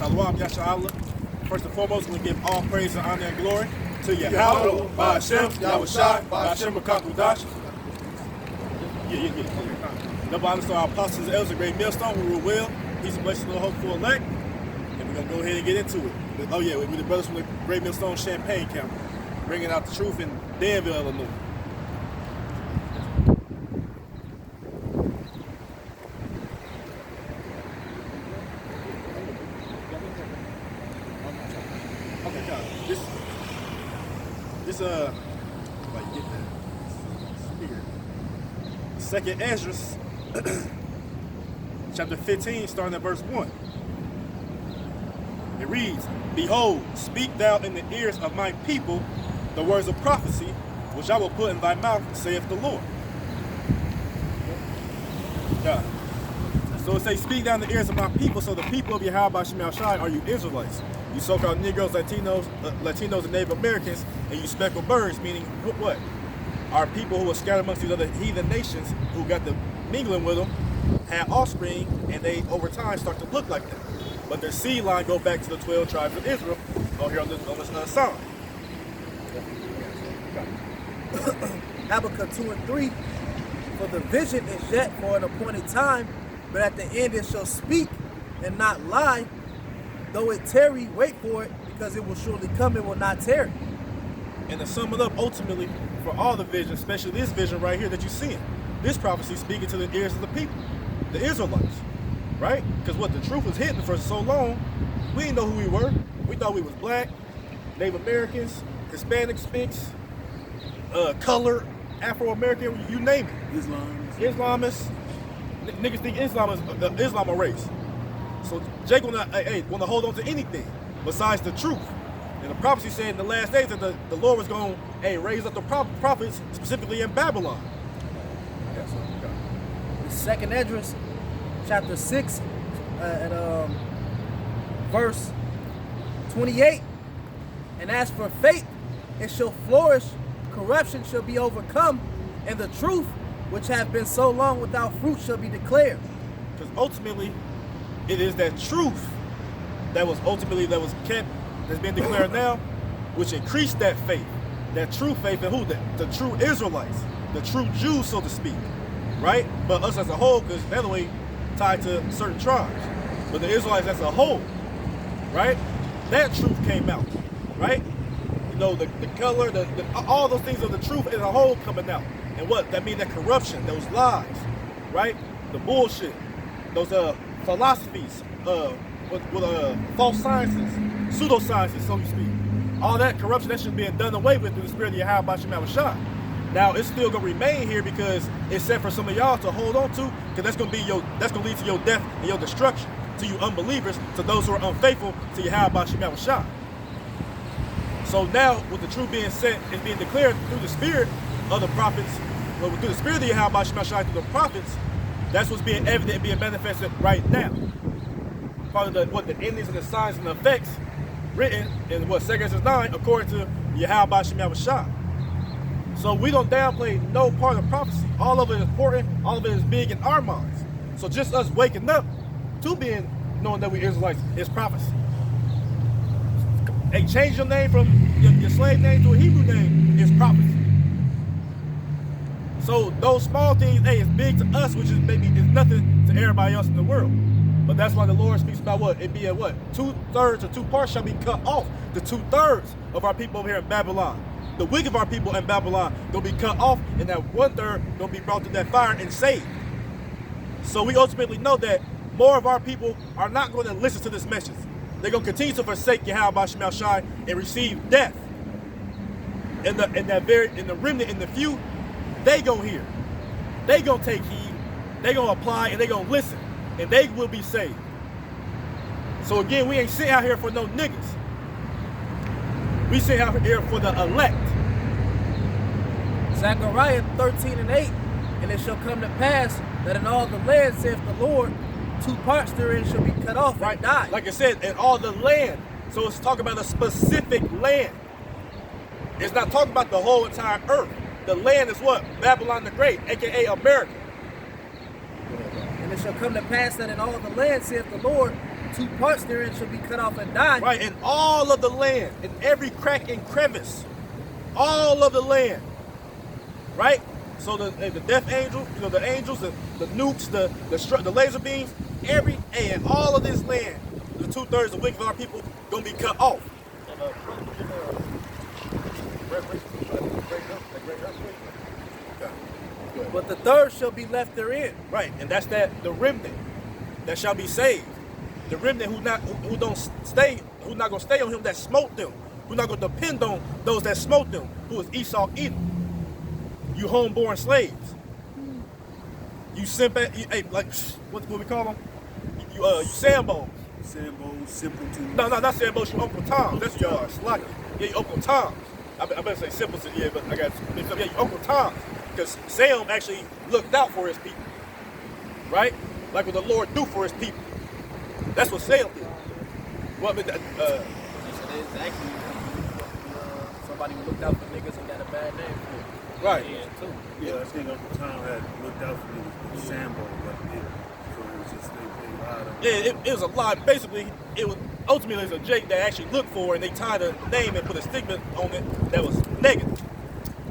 Shalom, Yasha'Allah. First and foremost, we give all praise and honor and glory to Yahweh, Ba'ashem, Yahweh Shai, Ba'ashem Makakudash. Number honor to our apostles and elders, a great millstone, who rule well. Peace and blessings to the hopeful elect. And we're going to go ahead and get into it. Oh yeah, we're the brothers from the Great Millstone Champaign County, bringing out the truth in Danville, Illinois. Second Ezra, chapter 15, starting at verse 1. It reads, "Behold, speak thou in the ears of my people the words of prophecy, which I will put in thy mouth, saith the Lord." Yeah. So it says, speak down in the ears of my people. So the people of Yahweh Ba'ashem Yahweh Shai are you Israelites. You so-called Negroes, Latinos, and Native Americans, and you speckled birds, meaning what? Are people who are scattered amongst these other heathen nations who got to mingling with them, had offspring, and they over time start to look like them. But their seed line go back to the 12 tribes of Israel here on this sign. Habakkuk 2 and 3, for the vision is yet for an appointed time, but at the end it shall speak and not lie. Though it tarry, wait for it, because it will surely come, it will not tarry. And to sum it up, ultimately, for all the vision, especially this vision right here that you're seeing, this prophecy speaking to the ears of the people, the Israelites, right? Because what the truth was hidden for so long, we didn't know who we were. We thought we was black, Native Americans, Hispanics, mix, color, Afro-American, you name it. Islamists. Niggas think Islam is a race. So Jake want to hold on to anything besides the truth. And the prophecy said in the last days that the Lord was going to raise up the prophets, specifically in Babylon. Yes, Second Ezra, chapter 6, at verse 28. And as for faith, it shall flourish, corruption shall be overcome, and the truth, which hath been so long without fruit, shall be declared. Because ultimately, it is that truth that was kept, that's been declared now, which increased that faith, that true faith in who? The true Israelites, the true Jews, so to speak, right? But us as a whole, because that way tied to certain tribes. But the Israelites as a whole, right? That truth came out, right? You know, the color, all those things of the truth as a whole coming out. And what? That means that corruption, those lies, right? The bullshit, those philosophies, with false sciences, pseudosciences, so to speak. All that corruption, that should be done away with through the spirit of Yahweh Ba'ashem Yahweh Shai. Now it's still gonna remain here because it's set for some of y'all to hold on to, because that's gonna lead to your death and your destruction, to you unbelievers, to those who are unfaithful to Yahweh Ba'ashem Yahweh Shai. So now, with the truth being set and being declared through the spirit of the prophets, through the spirit of Yahweh Ba'ashem Yahweh Shai through the prophets, that's what's being evident and being manifested right now. Part of the endings and the signs and the effects written in 2 Ezra 9 according to Yahweh Ba'ashem Yahweh Shai. So we don't downplay no part of prophecy. All of it is important, all of it is big in our minds. So just us waking up to knowing that we Israelites is prophecy. Hey, change your name from your slave name to a Hebrew name is prophecy. So those small things, hey, it's big to us, which is maybe is nothing to everybody else in the world. But that's why the Lord speaks about what? It being what? 2/3 or 2 parts shall be cut off. The 2/3 of our people over here in Babylon. The wicked of our people in Babylon, they'll be cut off, and that 1/3 they'll be brought to that fire and saved. So we ultimately know that more of our people are not going to listen to this message. They're going to continue to forsake Yahweh Ba'ashem Yahweh Shai and receive death. And the remnant, in the few, they gonna hear. They gonna take heed. They gonna apply and they gonna listen. And they will be saved. So again, we ain't sitting out here for no niggas. We sit out here for the elect. Zechariah 13 and 8, and it shall come to pass that in all the land, saith the Lord, 2 parts therein shall be cut off, right? Die. Like I said, in all the land. So it's talking about a specific land. It's not talking about the whole entire earth. The land is what? Babylon the Great, aka America. And it shall come to pass that in all the land, saith the Lord, 2 parts therein shall be cut off and die. Right, and all of the land, in every crack and crevice, all of the land. Right? So the death angel, the angels, the nukes, the laser beams, and all of this land, the 2/3 of wicked of our people gonna be cut off. But the third shall be left therein. Right, and that's the remnant that shall be saved. The remnant who not gonna stay on him that smote them, who not gonna depend on those that smote them, who is Esau Edom. You homeborn slaves. You what we call them? You Sambos. Sambos, simpletons. No, not Sambos, you Uncle Tom. That's your Slocky. Yeah, you Uncle Tom. I better say simpleton, yeah, but I got mixed up. Yeah, you Uncle Tom. Because Sam actually looked out for his people. Right? Like what the Lord do for his people. That's what Sam did. Well, It's actually somebody who looked out for niggas and got a bad name for it. right. Yeah, too. Yeah, I think Uncle Tom had looked out for me with Sambo, but so it was just they lied on. Yeah, it was a lie. Basically, it was ultimately it was a Jake that actually looked for, and they tied a name and put a stigma on it that was negative,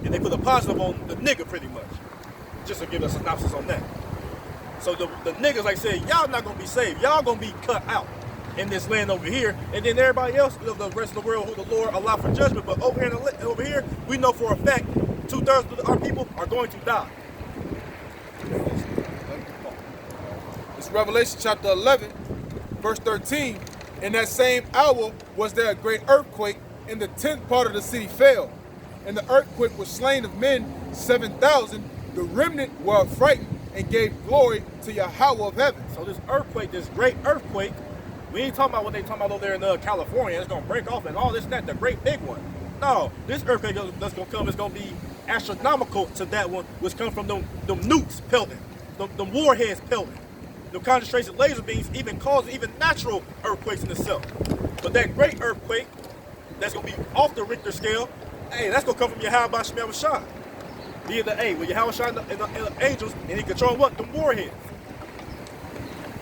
and they put a positive on the nigga pretty much, just to give a synopsis on that. So the niggas, like I said, y'all not gonna be saved. Y'all gonna be cut out in this land over here, and then everybody else, the rest of the world, who the Lord allowed for judgment. But over here, we know for a fact 2/3 of our people are going to die. It's Revelation chapter 11, verse 13. In that same hour was there a great earthquake, and the 10th part of the city fell. And the earthquake was slain of men 7,000. The remnant were affrighted and gave glory to Yahweh of heaven. So this earthquake, this great earthquake, we ain't talking about what they talking about over there in California. It's gonna break off and all this and that, the great big one. No, this earthquake that's gonna come is gonna be astronomical to that one, which come from them nukes pelting, them warheads pelting. The concentration laser beams even cause even natural earthquakes in itself. But that great earthquake, that's gonna be off the Richter scale, hey, that's gonna come from Yahweh Shemel Rashad. Be the with Yahweh Shah and the angels, and he control what? The warheads.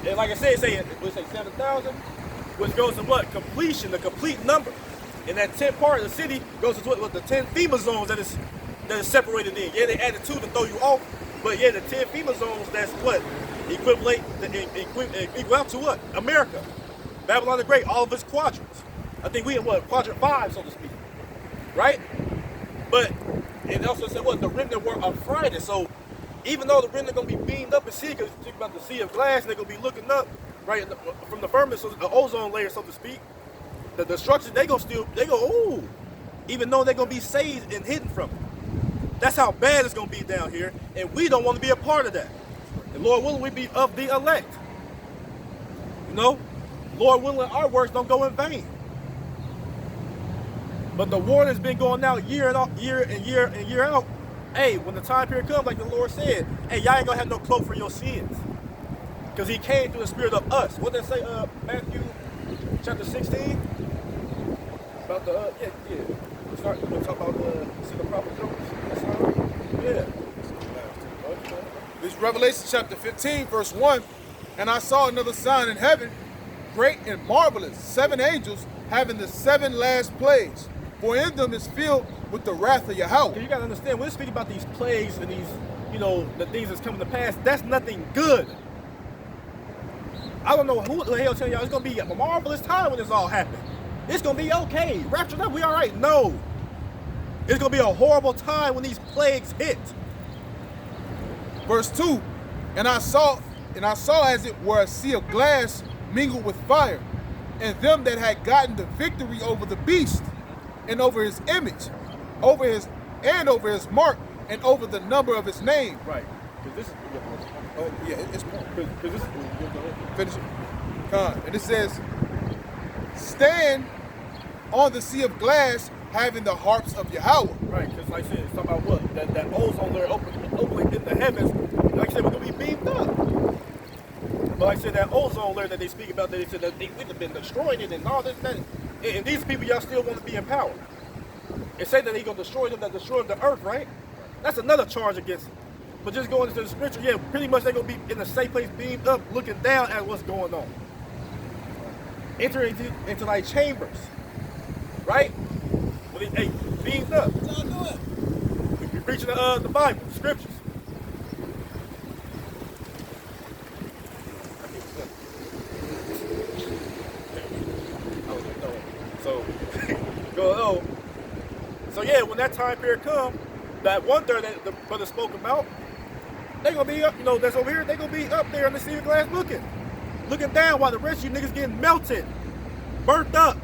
And like I said, we say 7,000, which goes to what? Completion, the complete number. And that 10th part of the city goes to what the 10 FEMA zones that is separated in. Yeah, they added 2 to throw you off, but yeah, the 10 FEMA zones, that's what? Equal out to what? America. Babylon the Great, all of its quadrants. I think we in what? Quadrant 5, so to speak. Right? But it also said what? The remnant were affrighted. So even though the remnant gonna be beamed up and see, because you think about the sea of glass, they're gonna be looking up, right, from the firmament, so the ozone layer, so to speak. The destruction, they go, ooh, even though they're gonna be saved and hidden from it. That's how bad it's gonna be down here, and we don't want to be a part of that. And Lord willing, we be of the elect. You know, Lord willing, our works don't go in vain. But the war that's been going out year in year out. Hey, when the time period comes, like the Lord said, hey, y'all ain't gonna have no cloak for your sins, because He came through the spirit of us. What did they say? Matthew chapter 16 about the We'll talk about the prophet Jones. Yeah. This is Revelation chapter 15, verse 1. And I saw another sign in heaven, great and marvelous, 7 angels having the 7 last plagues. For in them is filled with the wrath of Yahweh. You gotta understand, when we speak about these plagues and these, the things that's coming to pass, that's nothing good. I don't know who the hell tell y'all it's gonna be a marvelous time when this all happens. It's gonna be okay. Raptured up, we all right. No. It's gonna be a horrible time when these plagues hit. Verse 2. And I saw as it were a sea of glass mingled with fire, and them that had gotten the victory over the beast, and over his image, over his mark, and over the number of his name. Right. Because this is It's because this is finish it. And it says, stand on the sea of glass, having the harps of Yahweh. right, because like I said, it's talking about what? That ozone layer opening in the heavens. Like I said, we're gonna be beamed up. But like I said, that ozone layer that they speak about, that they said that we've been destroying it and all this and that. And these people, y'all still want to be in power. It say that He gonna destroy them that destroy the earth, right? That's another charge against them. But just going into the spiritual, yeah, pretty much they're gonna be in the same place, beamed up, looking down at what's going on. enter into thy chambers, right? When he, hey, beings up. What y'all doing? We preaching the Bible, the scriptures. So, go on. So yeah, when that time period come, that 1/3 that the brother spoke about, they gonna be up, you know, that's over here, they gonna be up there in the sea of glass looking down while the rest of you niggas getting melted, burnt up.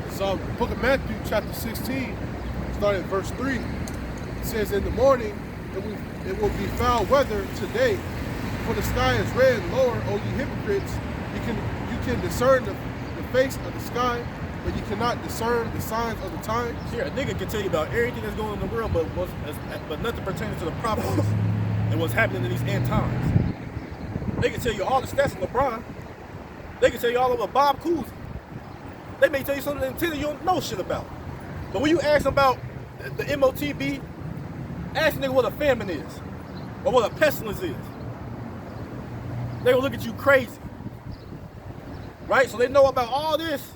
So, book of Matthew, chapter 16, starting at verse 3, it says, in the morning it will be foul weather today, for the sky is red and lower, O ye hypocrites. You can discern the face of the sky, but you cannot discern the signs of the times. Yeah, a nigga can tell you about everything that's going on in the world, but nothing pertaining to the prophecies and what's happening in these end times. They can tell you all the stats of LeBron. They can tell you all about Bob Cousy. They may tell you something in you don't know shit about. But when you ask them about the MOTB, ask a nigga what a famine is or what a pestilence is. They will look at you crazy. Right? So they know about all this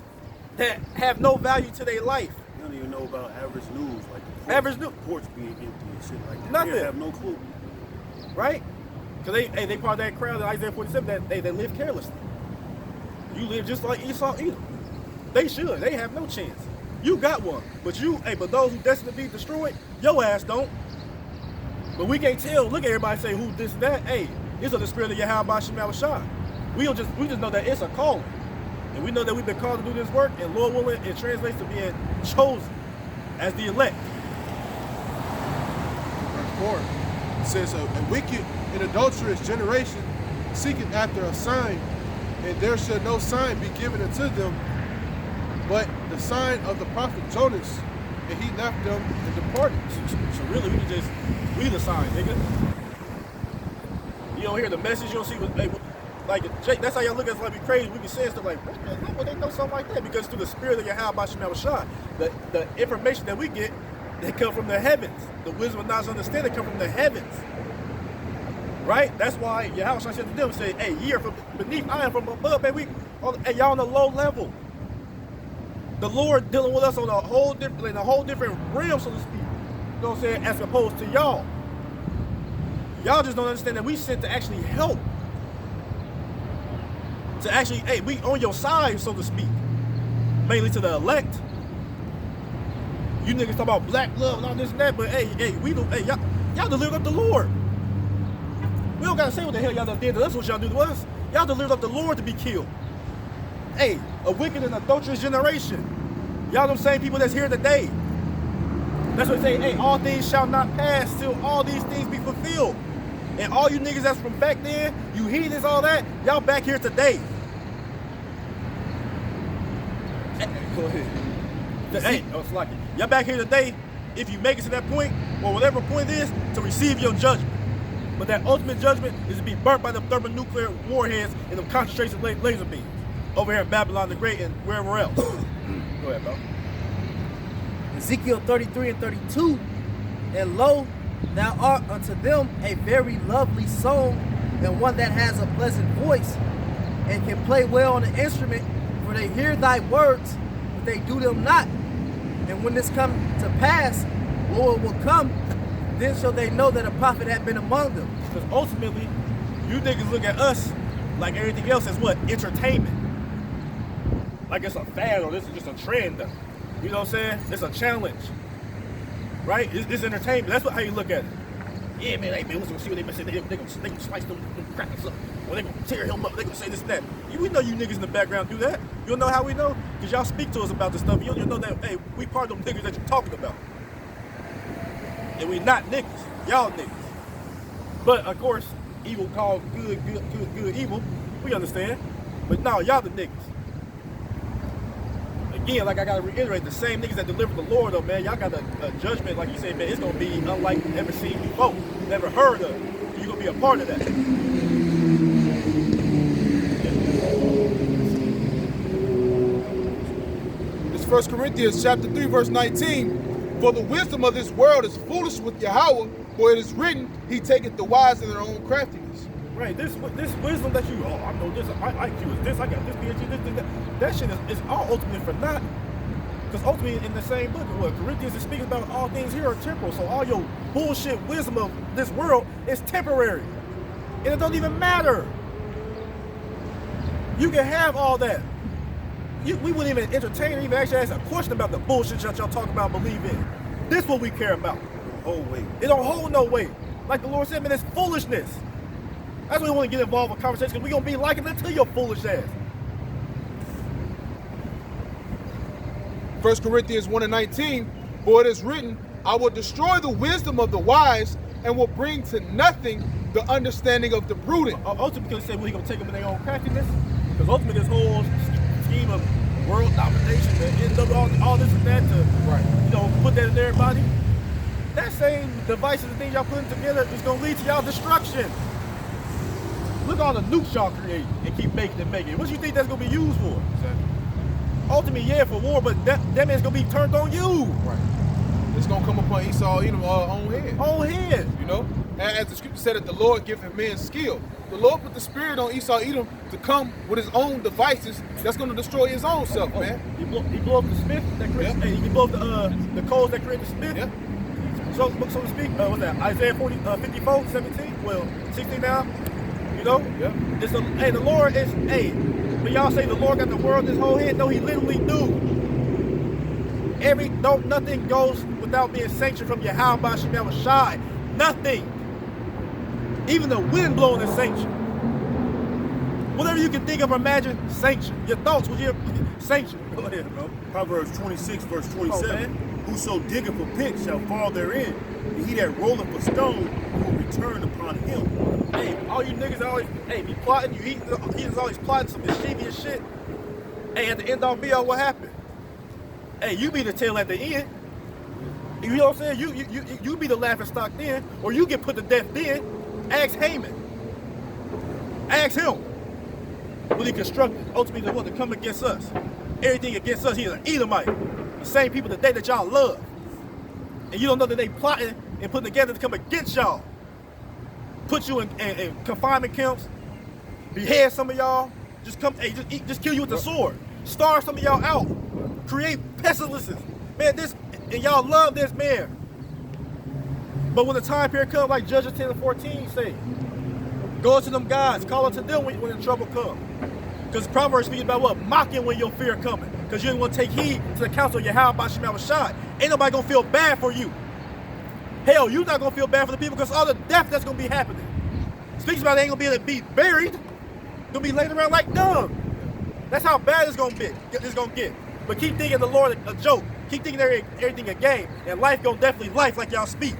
that have no value to their life. They don't even know about average news, like the Average news. ports being empty and shit like that. Nothing. They have no clue. Right? Because they part of that crowd in Isaiah 47 that they live carelessly. You live just like Esau Edom. They should. They have no chance. You got one. But those who destined to be destroyed, your ass don't. But we can't tell. Look at everybody say who this and that. Hey, it's of the spirit of Yahweh Shemal Shah. We just know that it's a calling. And we know that we've been called to do this work, and Lord willing, it translates to being chosen as the elect. Verse 4, it says, a wicked and adulterous generation seeketh after a sign, and there shall no sign be given unto them, but the sign of the prophet Jonas, and he left them and departed. So really, we the sign, nigga. You don't hear the message, you don't see what, like, Jake, that's how y'all look at us like we crazy. We be saying stuff like, what the hell would they know something like that? Because through the spirit of Yahweh Shemal Shah, the information that we get, they come from the heavens. The wisdom and knowledge and understanding come from the heavens. Right? That's why Yahweh said to them, say, hey, ye are from beneath, I am from above, baby. Hey, y'all on a low level. The Lord dealing with us on a whole different realm, so to speak. You know what I'm saying? As opposed to y'all. Y'all just don't understand that we sent to actually help. To actually, hey, we on your side, so to speak. Mainly to the elect. You niggas talk about black love and all this and that, but hey, y'all delivered up the Lord. We don't gotta say what the hell y'all done did to us, what y'all do to us. Y'all delivered up the Lord to be killed. Hey, a wicked and adulterous generation. Y'all them same people that's here today. That's what they say, hey, all things shall not pass till all these things be fulfilled. And all you niggas that's from back then, you heathens, all that, y'all back here today. Go ahead. Hey, it's like it. Y'all back here today, if you make it to that point, or whatever point is, to receive your judgment. But that ultimate judgment is to be burnt by the thermonuclear warheads and the concentration laser beams over here in Babylon the Great and wherever else. Go ahead, bro. Ezekiel 33 and 32, and lo, thou art unto them a very lovely song, and one that has a pleasant voice, and can play well on the instrument, for they hear thy words, but they do them not. And when this come to pass, Lord will come, then shall they know that a prophet had been among them. Because ultimately, you niggas look at us like everything else as what? Entertainment. Like it's a fad or this is just a trend. You know what I'm saying? It's a challenge. Right? It's entertainment. That's how you look at it. Yeah, man, hey, man, let's go see what they been saying. They gonna slice them crackers up. Or they gonna tear him up. They gonna say this and that. We know you niggas in the background do that. You don't know how we know? Because y'all speak to us about this stuff. You don't know that, hey, we part of them niggas that you're talking about. And we not niggas. Y'all niggas. But, of course, evil called good, evil. We understand. But no, y'all the niggas. Again, like I gotta reiterate, the same niggas that delivered the Lord, though, man, y'all got a judgment, like you said, man, it's gonna be unlike you ever seen before, never heard of. You're gonna be a part of that. It's 1 Corinthians chapter 3, verse 19. For the wisdom of this world is foolish with Yahweh, For it is written, he taketh the wise in their own craftiness. Right, this wisdom that you, I know this, my IQ is this, I got this PhD, this, that shit is all ultimately for nothing. Because ultimately in the same book, what Corinthians is speaking about, all things here are temporal. So all your bullshit wisdom of this world is temporary. And it don't even matter. You can have all that. We wouldn't even entertain or even actually ask a question about the bullshit that y'all talk about, believe in. This is what we care about. Oh, wait. It don't hold no weight. Like the Lord said, man, it's foolishness. That's why we want to get involved with conversation, because we're going to be liking it to your foolish ass. 1 Corinthians 1:19, for it is written, I will destroy the wisdom of the wise and will bring to nothing the understanding of the prudent. Ultimately, because he said, well, he going to take them in their own craftiness. Because ultimately, this whole scheme of world domination, and all this and that to, put that in everybody. That same devices and things y'all putting together is going to lead to y'all destruction. Look at all the nukes y'all create and keep making and making. What do you think that's going to be used for? Exactly. Ultimately, yeah, for war, but that man's going to be turned on you. Right. It's going to come upon Esau, own head. On head. As the scripture said that the Lord giveth man skill. The Lord put the spirit on Esau Edom to come with his own devices that's going to destroy his own self, man. He blew up the smith that created, he blew up the coals that created the smith. Yeah. So to speak, what's that? Isaiah 54, 17, well, 16 now. Yeah. The Lord is, when y'all say the Lord got the world in his whole head, no, he literally do. Nothing goes without being sanctioned from Yahweh Ba'ashem Yahushai. Nothing. Even the wind blowing is sanctioned. Whatever you can think of or imagine, sanction. Your thoughts with your sanction. Go ahead, bro. Proverbs 26, verse 27. Whoso diggeth a pit shall fall therein, and he that rolleth a stone will return upon him. Hey, all you niggas always, be plotting, he's always plotting some mischievous shit. Hey, at the end all be all, what happened? Hey, you be the tail at the end. You know what I'm saying? You be the laughing stock then, or you get put to death then. Ask Haman. Ask him. When he constructed, ultimately the one to come against us. Everything against us, he's an Edomite. The same people today that y'all love. And you don't know that they plotting and putting together to come against y'all. Put you in confinement camps, behead some of y'all, just kill you with the sword, starve some of y'all out, create pestilences. Man, and y'all love this man. But when the time period comes, like Judges 10 and 14 say, go to them guys, call unto them when the trouble comes. Because Proverbs speaks about what? Mocking when your fear coming. Because you ain't want to take heed to the counsel of Yahweh Ba'ashem Yahushai. Ain't nobody going to feel bad for you. Hell, you're not going to feel bad for the people because all the death that's going to be happening. Speaks about it ain't going to be able to be buried. Going to be laying around like dung. That's how bad it's going to be. It's going to get. But keep thinking the Lord a joke. Keep thinking everything a game. And life going to definitely life like y'all speak.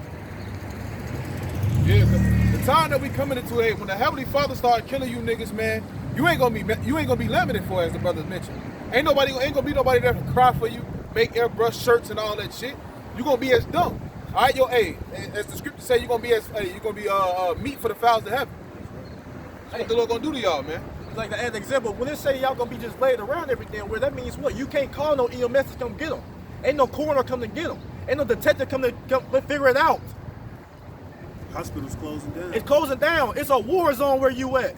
Yeah, the time that we coming into, when the Heavenly Father start killing you niggas, man, you ain't gonna be lamented for, as the brothers mentioned. Ain't gonna be nobody there to cry for you, make airbrush shirts and all that shit. You gonna be as dumb. All right, as the scripture say, you're gonna be meat for the fowls of heaven. That's what the Lord gonna do to y'all, man. Like as an example, when they say y'all gonna be just laid around everything, where that means what? You can't call no EMS to come get them. Ain't no coroner come to get them. Ain't no detective come to figure it out. Hospital's closing down. It's closing down. It's a war zone where you at.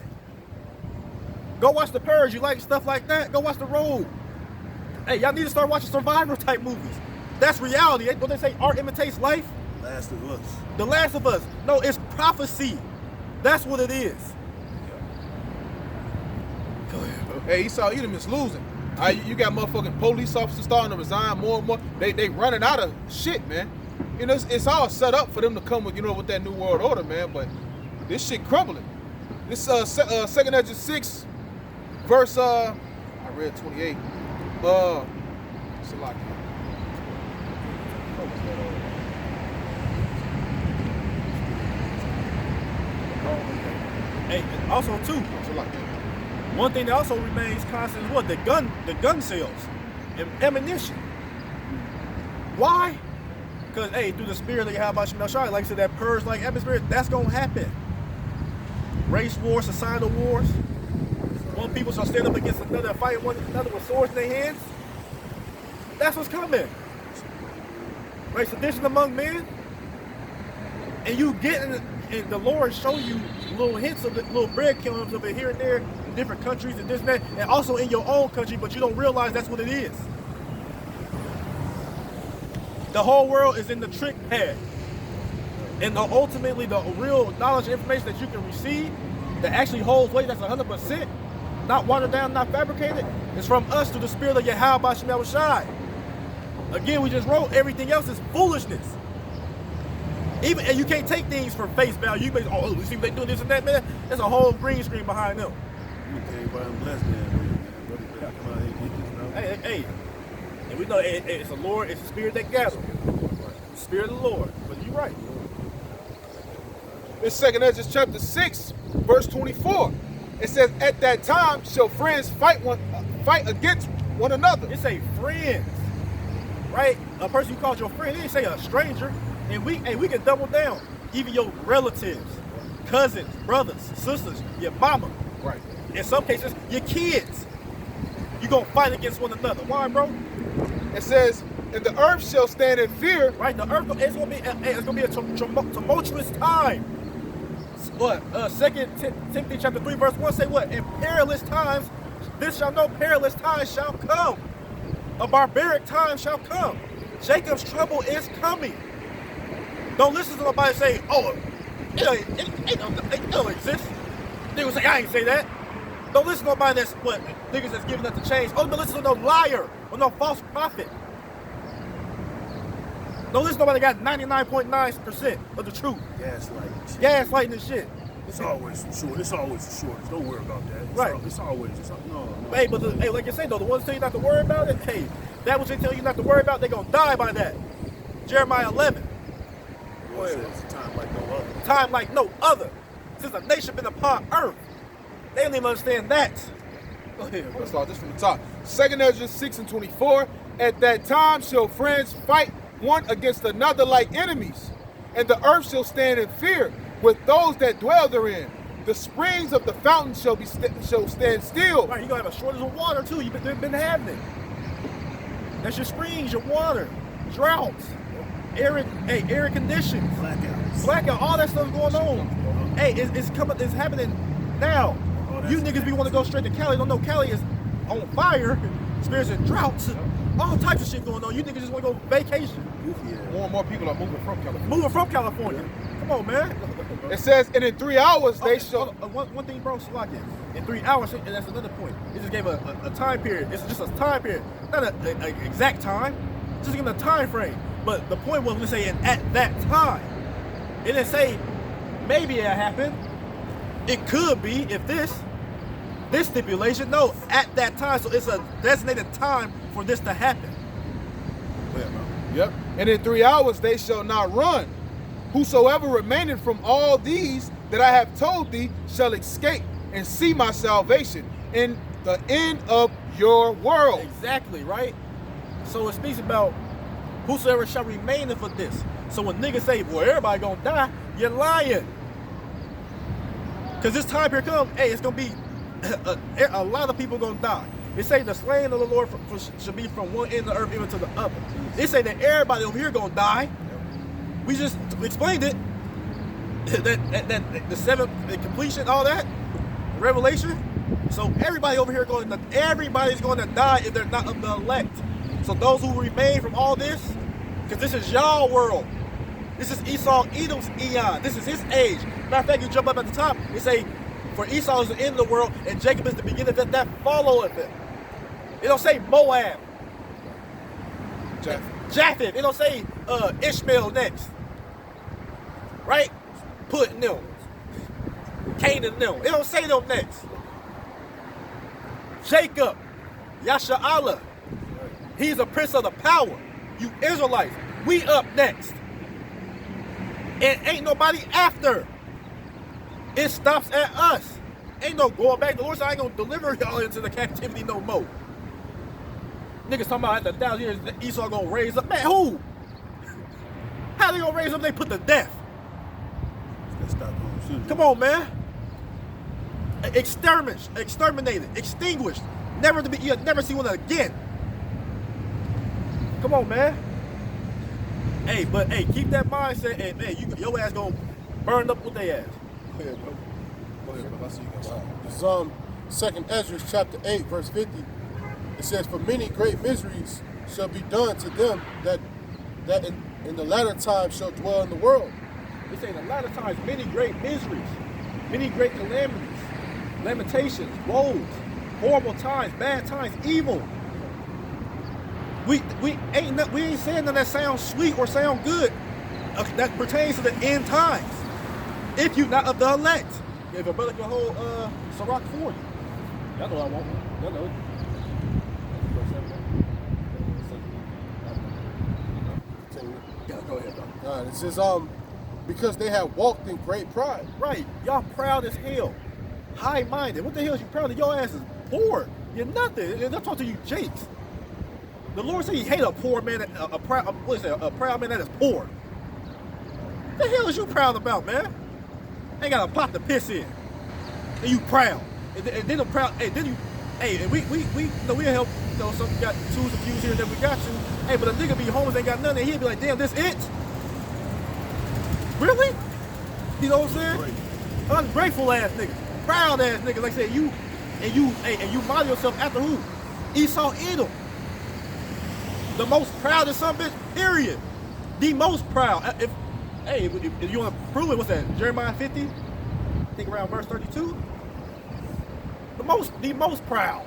Go watch The Purge. You like stuff like that? Go watch The Road. Hey, y'all need to start watching survivor type movies. That's reality. What they say, art imitates life. Last of Us. The Last of Us. No, it's prophecy. That's what it is. Go ahead, bro. Hey, Esau Edom is losing. You got motherfucking police officers starting to resign more and more. They running out of shit, man. It's all set up for them to come with, with that new world order, man. But this shit crumbling. This 2nd Ezra 6, verse I read 28. Salaki. Hey, also too, one thing that also remains constant is what? The gun sales and ammunition. Why? Because, through the spirit of Yahweh Ba'ashem Yahushai, like I said, that purge-like atmosphere, that's going to happen. Race wars, societal wars. One people shall stand up against another and fight one another with swords in their hands. That's what's coming. Right, sedition among men. And you get and the Lord show you little hints of the little breadcrumbs of it here and there in different countries and this and that, and also in your own country, but you don't realize that's what it is. The whole world is in the trick pad. And ultimately, the real knowledge and information that you can receive that actually holds weight, that's 100%, not watered down, not fabricated, is from us through the spirit of Yahweh Shemel Shai. Again, we just wrote everything else is foolishness. Even and you can't take things for face value. You may, oh, you see they do this and that, man. There's a whole green screen behind them. You can't buy them blessed man. Brother, better come out here and get this, Hey, and we know it's the Lord, it's the spirit that gathers. The spirit of the Lord. But you're right. In 2nd Ezra chapter 6, verse 24, it says, "At that time shall friends fight against one another." It say friends, right? A person you called your friend. It didn't say a stranger. And we can double down. Even your relatives, cousins, brothers, sisters, your mama. Right. In some cases, your kids. You gonna fight against one another. Why, bro? It says, "And the earth shall stand in fear." Right? The earth it's gonna be a tumultuous time. What? 2 Timothy chapter 3 verse 1 say what? In perilous times, this shall know perilous times shall come. A barbaric time shall come. Jacob's trouble is coming. Don't listen to nobody say, oh, it don't exist. Niggas say, I ain't say that. Don't listen to nobody that's what niggas that's giving us the change. Oh, don't listen to no liar or no false prophet. Don't listen to nobody that got 99.9% of the truth. Gaslighting and shit. It's always short. It's always a shortage. Don't worry about that. Right. It's always no. Hey, but like you say though, the ones tell you not to worry about it, hey, that what they tell you not to worry about, they're gonna die by that. Jeremiah 11. Lord says it's a time like no other. Time like no other. Since a nation been upon earth. They don't even understand that. Go ahead. Let's start this from the top. 2nd Ezra 6 and 24. "At that time shall friends fight one against another like enemies, and the earth shall stand in fear with those that dwell therein. The springs of the fountain shall stand still." Right, you're gonna have a shortage of water too. You've been having it. That's your springs, your water, droughts, arid conditions, blackout, all that stuff going on. Hey, it's happening now. You niggas be want to go straight to Cali. Don't know Cali is on fire, experiencing droughts, all types of shit going on. You niggas just want to go vacation. More and more people are moving from California. Moving from California. Come on, man. It says, "And in 3 hours they shall..." One thing, bro, Salaki. In 3 hours, and that's another point. It just gave a time period. It's just a time period, not an exact time. Just giving a time frame. But the point was, we say at that time. It didn't say maybe it happened. It could be if this stipulation. No, at that time. So it's a designated time for this to happen. Yep. "And in 3 hours they shall not run. Whosoever remaineth from all these that I have told thee shall escape and see my salvation in the end of your world." Exactly, right? So it speaks about whosoever shall remain for this. So when niggas say, well, everybody gonna die, you're lying. Because this time period comes, hey, it's gonna be a lot of people gonna die. It say the slain of the Lord should be from one end of the earth even to the other. It say that everybody over here gonna die. We just explained it. that the seventh, the completion, all that, Revelation. So everybody's going to die if they're not of the elect. So those who remain from all this, because this is y'all world. This is Esau, Edom's eon. This is his age. Matter of fact, you jump up at the top, it say, for Esau is the end of the world, and Jacob is the beginning that followeth it. It don't say Moab. Japheth. It don't say Ishmael next. Right? Put them. Canaan them. It don't say them next. Jacob. Yasha'Allah. He's a prince of the power. You Israelites. We up next. And ain't nobody after. It stops at us. Ain't no going back. The Lord said, I ain't gonna deliver y'all into the captivity no more. Niggas talking about after 1,000 years, Esau gonna raise up. Man, who? How they gonna raise up? They put to death. Come on, man. Exterminated, extinguished. Never to be. You'll never see one again. Come on, man. Hey, but hey, keep that mindset, and man, your ass gonna burn up with their ass. Go ahead, bro. Go ahead, bro. I see you guys. This Second Ezra chapter 8, verse 50. It says, "For many great miseries shall be done to them that in the latter time shall dwell in the world." They say a lot of times many great miseries, many great calamities, lamentations, woes, horrible times, bad times, evil. We ain't saying none that sounds sweet or sound good that pertains to the end times. If you not of the elect, if a brother can hold Sirach 40, y'all know I want one. Y'all know it. Yeah, go ahead, bro. It says, because they have walked in great pride. Right, y'all proud as hell, high-minded. What the hell is you proud of? Your ass is poor. You're nothing. And I'm talking to you, Jakes. The Lord said He hate a poor man, a proud man that is poor. What the hell is you proud about, man? Ain't got a pot to piss in, and you proud. And then I'm proud. Hey, then you, hey, and we we'll help. Some got twos and fews here that we got you. Hey, but a nigga be homeless, ain't got nothing. He'd be like, damn, this it? Really? You know what I'm saying? Right. Ungrateful ass nigga, proud ass nigga. Like I said, you model yourself after who? Esau Edom. The most proudest son of a bitch, period. The most proud. If you want to prove it, what's that? Jeremiah 50? I think around verse 32. The most proud.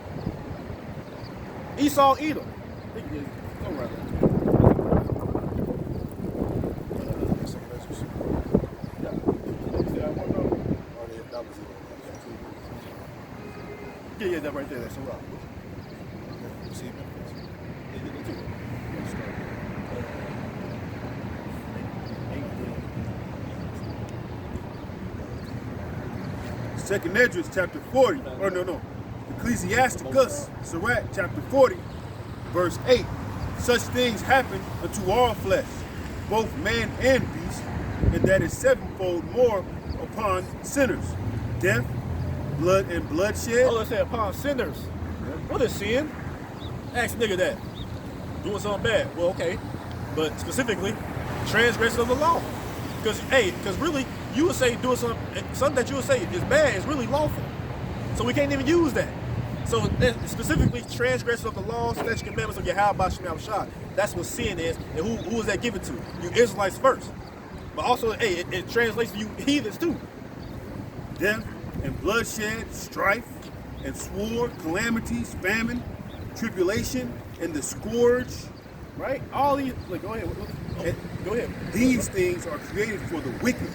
Esau Edom. I think it is. Go right there. Yeah, that right there. That's a rock. See you, man. Second Esdras chapter 40, or no, Ecclesiasticus, Sirach chapter 40, verse 8. Such things happen unto all flesh, both man and beast, and that is sevenfold more upon sinners. Death, blood, and bloodshed. Oh, let's say upon sinners. What is sin? Ask nigga that. Doing something bad. Well, okay. But specifically, transgression of the law. Because really, you would say doing something that you would say is bad is really lawful. So we can't even use that. So specifically, transgression of the law, statutes, commandments of Yahweh Shem Shah. That's what sin is. And who is that given to? You Israelites first. But also, it translates to you heathens too. Death and bloodshed, strife and sword, calamities, famine, tribulation, and the scourge. Right? All these, go ahead. Go ahead. These things are created for the wicked,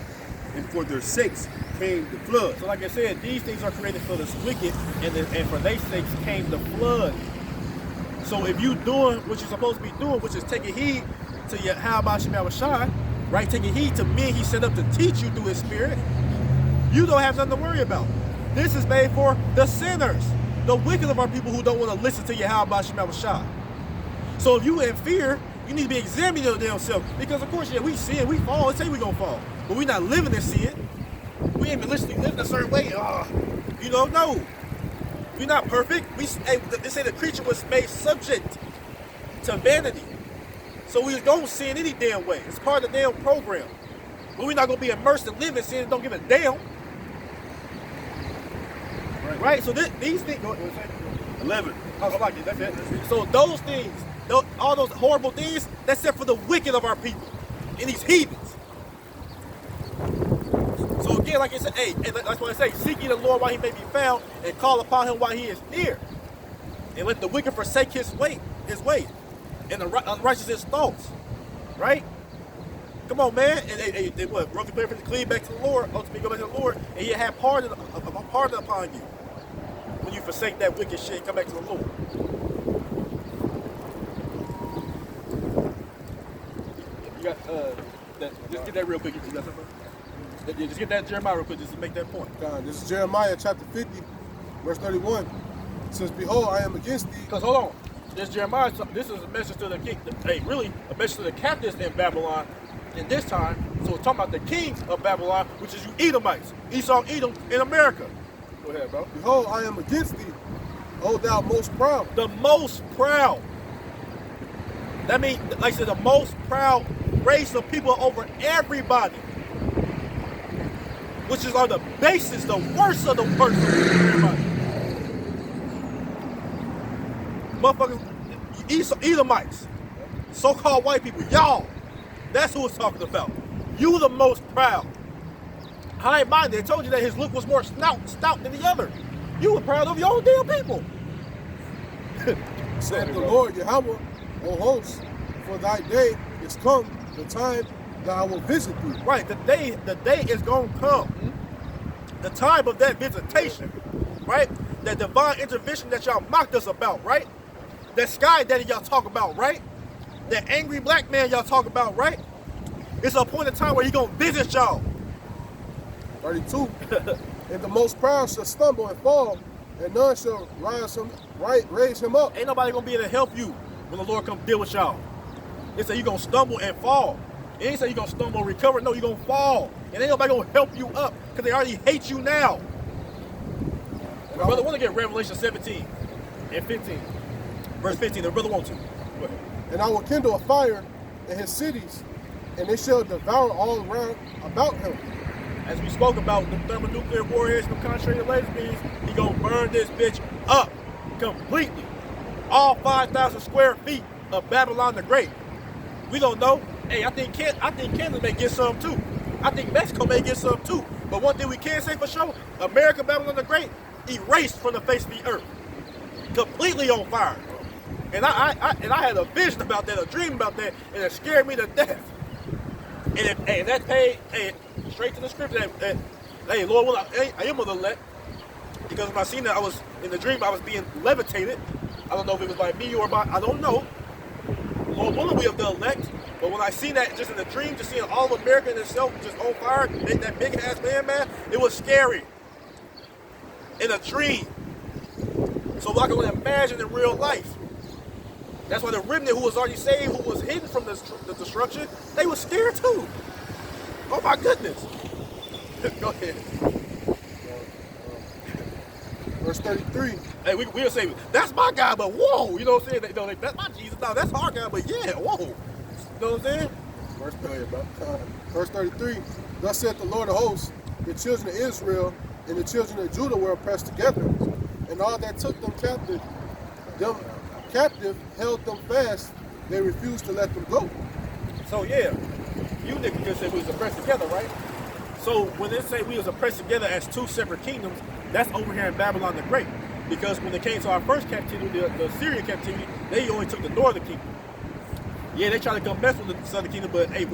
and for their sakes came the flood. So like I said, these things are created for the wicked, and for their sakes came the flood. So if you doing what you're supposed to be doing, which is taking heed to your how about Shema Shai, right? Taking heed to men He set up to teach you through His Spirit, you don't have nothing to worry about. This is made for the sinners, the wicked of our people who don't want to listen to your how about Shema Shai. So if you in fear, you need to be examining your damn self. Because of course, yeah, we sin, we fall, let's say we gonna fall. But we not living in sin. We ain't been listening, living a certain way. No. We're not perfect. They say the creature was made subject to vanity. So we don't sin any damn way. It's part of the damn program. But we're not gonna be immersed in living sin and don't give a damn. Right? So these things, 11. I like it, that's it. So those things, all those horrible things, that's set for the wicked of our people and these heathens. So again, like I said, that's what I say, seek ye the Lord while He may be found, and call upon Him while He is near. And let the wicked forsake his way, and the unrighteous his thoughts. Right? Come on, man. And what? Broken prayer for the clean back to the Lord, ultimately go back to the Lord, and He'll have pardon upon you. When you forsake that wicked shit, come back to the Lord. You got just get that real quick. You got something? Yeah, just get that Jeremiah real quick, just to make that point. This is Jeremiah chapter 50, verse 31. It says, "Behold, I am against thee." Because hold on, this Jeremiah, this is a message to the king. Really a message to the captives in Babylon. In this time, so it's talking about the kings of Babylon, which is you Edomites, Esau, Edom in America. Go ahead, bro. "Behold, I am against thee, O thou most proud." The most proud. That means, like I said, the most proud raised some people over everybody, which is on the basis, the worst of the worst of everybody. Motherfuckers, Edomites, so-called white people, y'all, that's who it's talking about. You the most proud. High-minded, they told you that his look was more stout than the other. You were proud of your own damn people. Said the Lord Yahweh, O hosts, for thy day is come, the time that I will visit thee. Right, the day is gonna come. The time of that visitation, right? That divine intervention that y'all mocked us about, right? That sky daddy y'all talk about, right? That angry black man y'all talk about, right? It's a point in time where he gonna visit y'all. 32. And the most proud shall stumble and fall, and none shall raise him up. Ain't nobody gonna be able to help you when the Lord come deal with y'all. It say you gonna stumble and fall. It ain't say you gonna stumble and recover. No, you gonna fall. And ain't nobody gonna help you up because they already hate you now. And brother want to get Revelation 17 and 15. Verse 15, the brother want to. Go ahead. And I will kindle a fire in his cities, and it shall devour all around about him. As we spoke about the thermonuclear warheads, the contrary to lesbians, he gonna burn this bitch up completely. All 5,000 square feet of Babylon the Great. We don't know. Hey, I think Canada may get some too. I think Mexico may get some too. But one thing we can say for sure, America, Babylon the Great, erased from the face of the earth. Completely on fire. And I had a vision about that, a dream about that, and it scared me to death. And that paid straight to the scripture that hey, Lord, I am of the elect. Because when I seen that, I was in the dream, I was being levitated. I don't know if it was by me or by, I don't know. Lord willing, we of the elect. But when I seen that just in the dream, just seeing all of America in itself just on fire, that big ass man, it was scary. In a dream. So I can only imagine in real life. That's why the remnant who was already saved, who was hidden from the destruction, they were scared too. Oh my goodness. Go ahead. Verse 33. Hey, we'll say, that's my guy, but whoa. You know what I'm saying? That's my Jesus. No, that's our guy, but yeah, whoa. You know what I'm saying? Verse 33. Thus saith the Lord of hosts, the children of Israel and the children of Judah were oppressed together, and all that took them captive held them fast. They refused to let them go. So yeah, you niggas just said we was oppressed together, right? So when they say we was oppressed together as two separate kingdoms, that's over here in Babylon the Great. Because when it came to our first captivity, the Syrian captivity, they only took the northern kingdom. Yeah, they tried to come mess with the southern kingdom, but hey,